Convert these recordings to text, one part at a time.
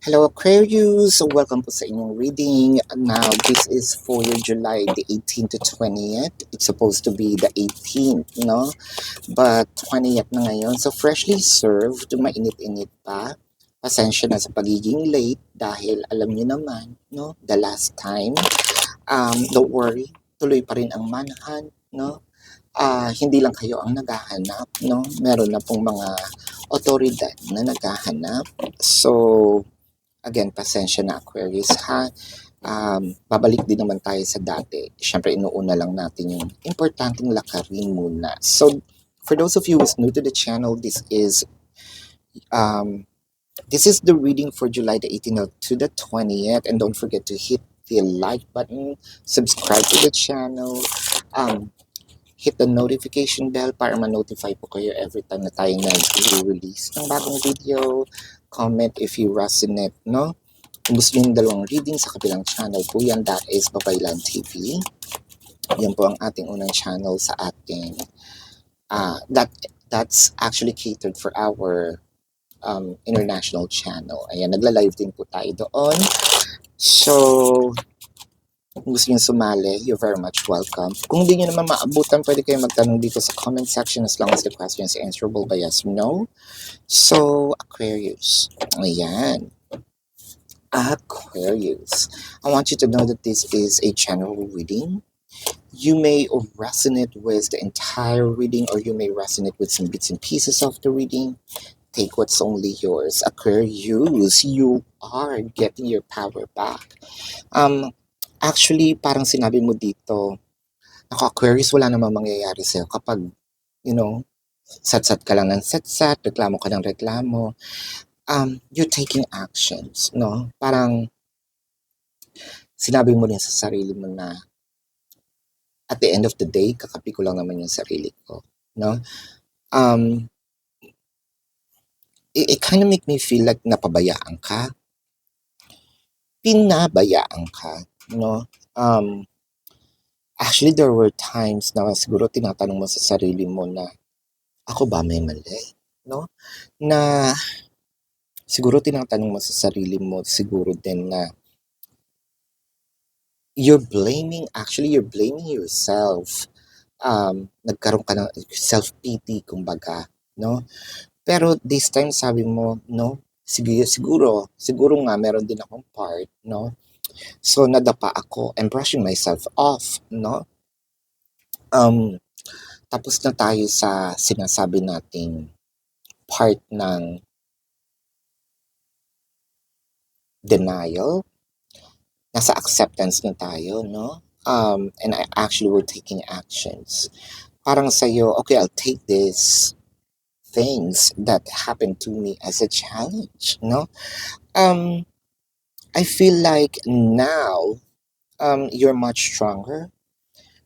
Hello Aquarius! So welcome po sa inyong reading. Now, this is for your July the 18th to 20th. It's supposed to be the 18th, no? But 20th na ngayon. So freshly served, mainit-init pa. Pasensya na sa pagiging late dahil alam niyo naman, no? The last time. Don't worry, tuloy pa rin ang manhunt, no? Hindi lang kayo ang naghahanap, no? Meron na pong mga otoridad na naghahanap. So, again, pasensya na Aquarius ha. Babalik din naman tayo sa dati. Siyempre, inuuna lang natin yung importanteng lakarin muna. So, for those of you who's new to the channel, this is the reading for July the 18th to the 20th. And don't forget to hit the like button, subscribe to the channel, hit the notification bell para ma-notify po kayo every time na tayo nag-release ng bagong video. Comment if you resonate, no? Kung gusto nyo yung dalawang reading sa kabilang channel po yan, that is Babaylan TV. Yan po ang ating unang channel sa ating, that's actually catered for our international channel. Ayan, nagla-live din po tayo doon. So, kung gusto nyo sumali, you're very much welcome. Kung hindi nyo naman maabutan, pwede kayo magtanong dito sa comment section as long as the question is answerable by yes or no. So, Aquarius. Ayan. Aquarius. I want you to know that this is a general reading. You may resonate with the entire reading or you may resonate with some bits and pieces of the reading. Take what's only yours. Aquarius, you are getting your power back. Actually, parang sinabi mo dito, Aquarius, wala namang mangyayari sa'yo kapag, sat-sat ka lang ng sat-sat, reklamo ka ng reklamo. You're taking actions, no? Parang sinabi mo rin sa sarili mo na at the end of the day, kakapi ko lang naman yung sarili ko, no? It kind of make me feel like napabayaan ka. Pinabayaan ka, no? Actually, there were times na siguro tinatanong mo sa sarili mo na ako ba may mali, no? Na siguro tinatanong mo sa sarili mo siguro din na you're blaming yourself. Nagkaroon ka ng self-pity, kumbaga, no? Pero this time sabi mo, no, siguro nga meron din akong part, no? So nadapa ako, I'm brushing myself off, no? Tapos na tayo sa sinasabi nating part ng denial. Nasa acceptance na tayo, no? And we're taking actions. Parang sa'yo, okay, I'll take this things that happened to me as a challenge, no? I feel like now, you're much stronger,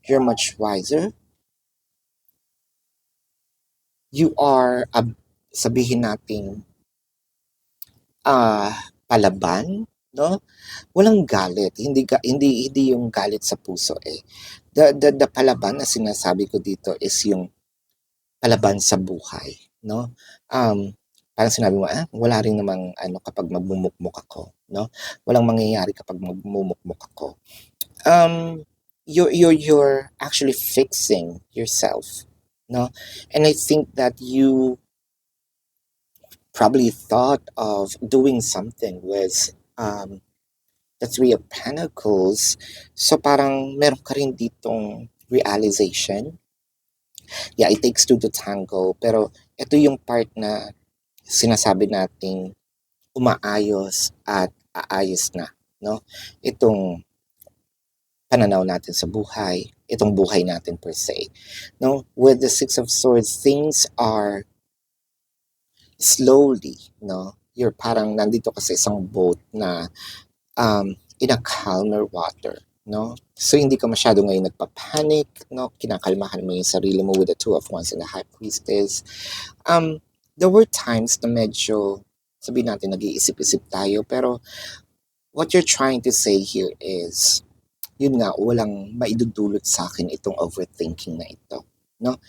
you're much wiser, you are, sabihin natin, palaban, no? Walang galit, hindi yung galit sa puso eh. The palaban na sinasabi ko dito is yung palaban sa buhay, no? Parang sinabi mo, wala rin namang kapag magmumukmuk ako, no? Walang mangyayari kapag magmumukmuk ako. You're actually fixing yourself, no? And I think that you probably thought of doing something with the Three of Pentacles. So parang meron ka rin ditong realization. Yeah, it takes two to tango. Pero ito yung part na sinasabi nating umaayos at aayos na, no? Itong pananaw natin sa buhay, itong buhay natin per se. No? With the Six of Swords, things are slowly, no? You're parang nandito ka sa isang boat na in a calmer water, no? So hindi ka masyado ngayon nagpa-panic, no? Kinakalmahan mo yung sarili mo with the Two of Wands and the High Priestess. There were times na medyo, sabihin natin, nag-iisip-isip tayo, pero what you're trying to say here is, yun nga, walang maidudulot sa akin itong overthinking na ito, no?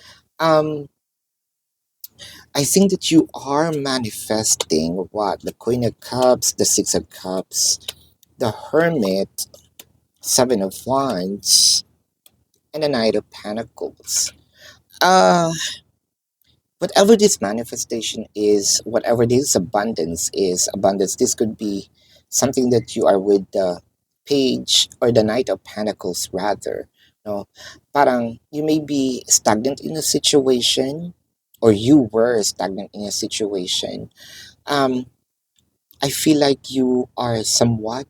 I think that you are manifesting what? The Queen of Cups, the Six of Cups, the Hermit, Seven of Wands, and the Knight of Pentacles. Uh, Whatever this manifestation is, whatever this abundance, this could be something that you are with the Page or the Knight of Pentacles rather. No, parang you may be stagnant in a situation, or you were stagnant in a situation. Um, I feel like you are somewhat,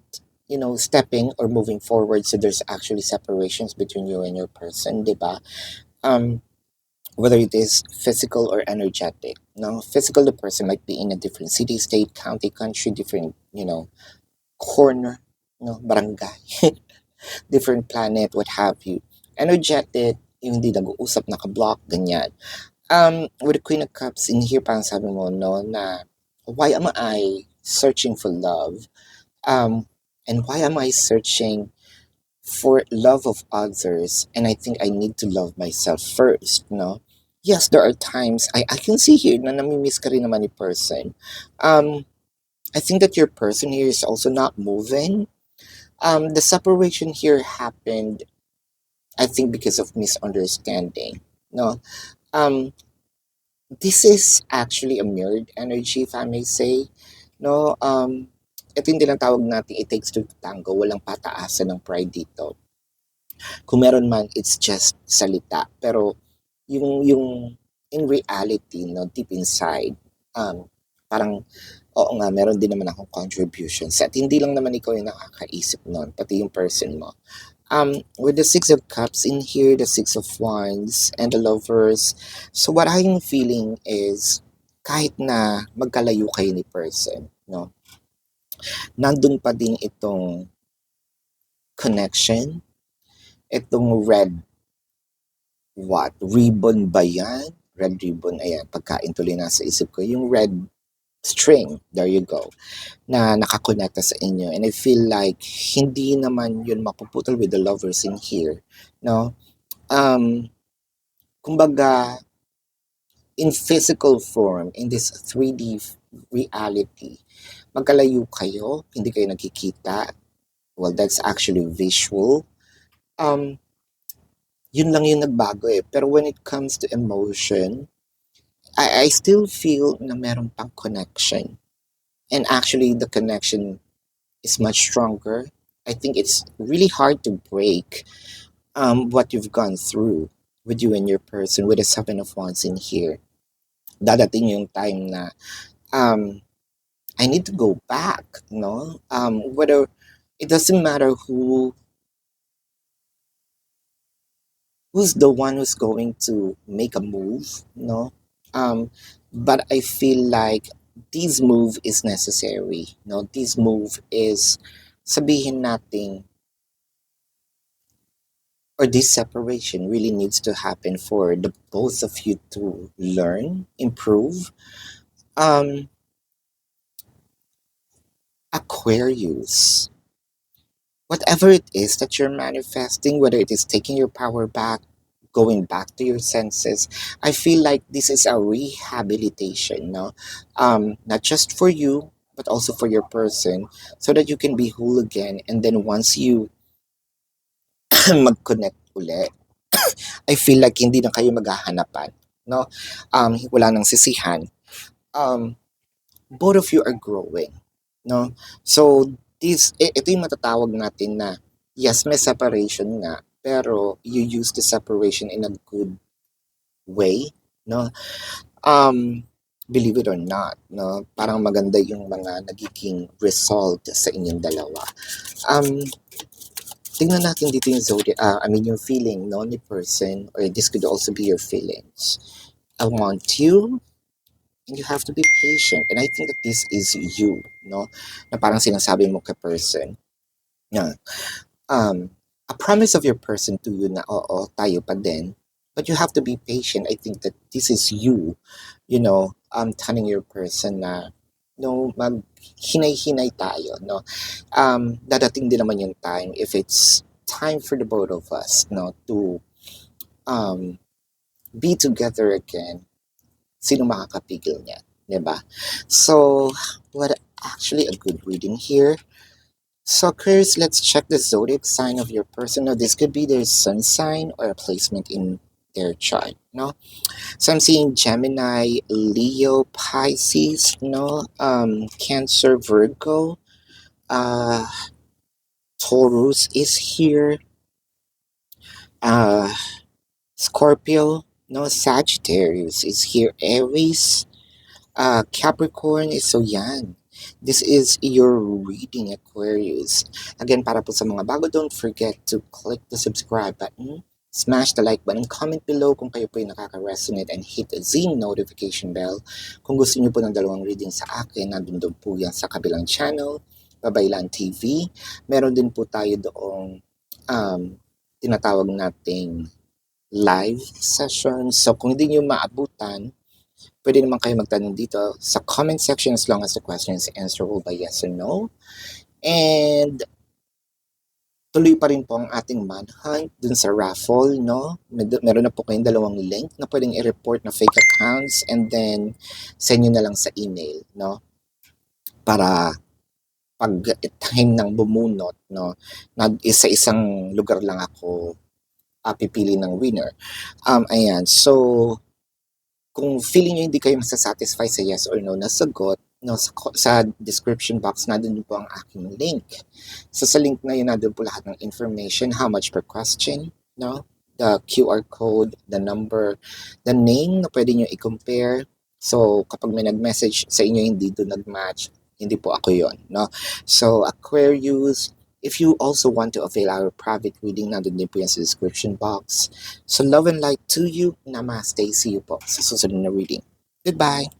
stepping or moving forward. So there's actually separations between you and your person, diba? Um, whether it is physical or energetic. No, physical, the person might be in a different city, state, county, country, different, corner, barangay, different planet, what have you. Energetic, yung hindi nag-uusap, naka-block, ganyan. With the Queen of Cups, in here parang sabi mo, no, na why am I searching for love? And why am I searching for love of others? And I think I need to love myself first, no? Yes, there are times I can see here na namimiss ka rin naman ni person. I think that your person here is also not moving. The separation here happened, I think, because of misunderstanding. No, um, this is actually a mirrored energy, if I may say. No, ito yung tinatawag natin, it takes two to tango. Walang pataasan ng pride dito. Kung meron man, it's just salita. Pero yung in reality, no, deep inside, parang, oo nga, meron din naman akong contributions. At hindi lang naman ikaw yung nakakaisip nun, pati yung person mo. With the Six of Cups in here, the Six of Wands, and the Lovers, so what I'm feeling is, kahit na magkalayo kayo ni person, no, nandun pa din itong connection, itong red, what, ribbon ba yan? Red ribbon, ayan, pagkain tuloy nasa isip ko, yung red string, there you go, na nakakonekta sa inyo. And I feel like, hindi naman yun mapuputol with the lovers in here, no? Kumbaga, in physical form, in this 3D reality, magkalayo kayo, hindi kayo nagkikita, well, that's actually visual. Um, Yun lang yung nagbago eh. Pero when it comes to emotion, I still feel na meron pang connection. And actually, the connection is much stronger. I think it's really hard to break what you've gone through with you and your person, with the Seven of Wands in here. Dadating yung time na um, I need to go back, no? Whether it doesn't matter who's the one who's going to make a move, no? Um, but I feel like this move is necessary, no? This move is, sabihin natin, or this separation really needs to happen for the both of you to learn, improve. Um, Aquarius, whatever it is that you're manifesting, whether it is taking your power back, going back to your senses, I feel like this is a rehabilitation, no? Not just for you, but also for your person, so that you can be whole again. And then once you mag-connect uli, I feel like hindi na kayo maghahanapan, no? Wala nang sisihan. Um, Both of you are growing, no? So ito yung matatawag natin na, yes, may separation nga, pero you use the separation in a good way, no? Um, Believe it or not, no? Parang maganda yung mga nagiging result sa inyong dalawa. Tingnan natin dito yung yung feeling, no, ni person, or this could also be your feelings. I want you, and you have to be patient. And I think that this is you, no? Na parang sinasabi mo kay person na a promise of your person to you na, oo, tayo pa din. But you have to be patient. I think that this is you, telling your person na, no, maghinay-hinay tayo, no? Dadating din naman yung time, if it's time for the both of us, no, to um, be together again. Sino makakapigil niya, 'di ba? So, what actually a good reading here. So, Aquarius, let's check the zodiac sign of your person. Now, this could be their sun sign or a placement in their chart, no? So, I'm seeing Gemini, Leo, Pisces, no? Cancer, Virgo, uh, Taurus is here, uh, Scorpio, no? Sagittarius is here, Aries, Capricorn is so yan. This is your reading, Aquarius. Again, para po sa mga bago, don't forget to click the subscribe button, smash the like button, comment below kung kayo po yung nakaka-resonate, and hit the notification bell. Kung gusto niyo po ng dalawang reading sa akin, nandun doon po yan sa kabilang channel, Babaylan TV. Meron din po tayo doong tinatawag nating live session. So kung hindi niyo maabutan, pwede naman kayo magtanong dito sa comment section as long as the question is answerable by yes or no. And tuloy pa rin po ang ating manhunt dun sa raffle, no? Meron na po kayong dalawang link na pwedeng i-report na fake accounts, and then send nyo na lang sa email, no? Para pag time ng bumunot, no? Isa-isang lugar lang ako pipili ng winner. Ayan, so kung feeling nyo hindi kayo masasatisfy sa yes or no na sagot, no, sa description box, nandun din po ang aking link. So sa link na yun, nandun po lahat ng information, how much per question, no? The QR code, the number, the name na pwede nyo i-compare. So kapag may nag-message sa inyo hindi doon nag-match, hindi po ako yon, no? So Aquarius, if you also want to avail our private reading, nandun din po yan sa description box. So love and light to you. Namaste. See you po sa susunod na reading. Goodbye.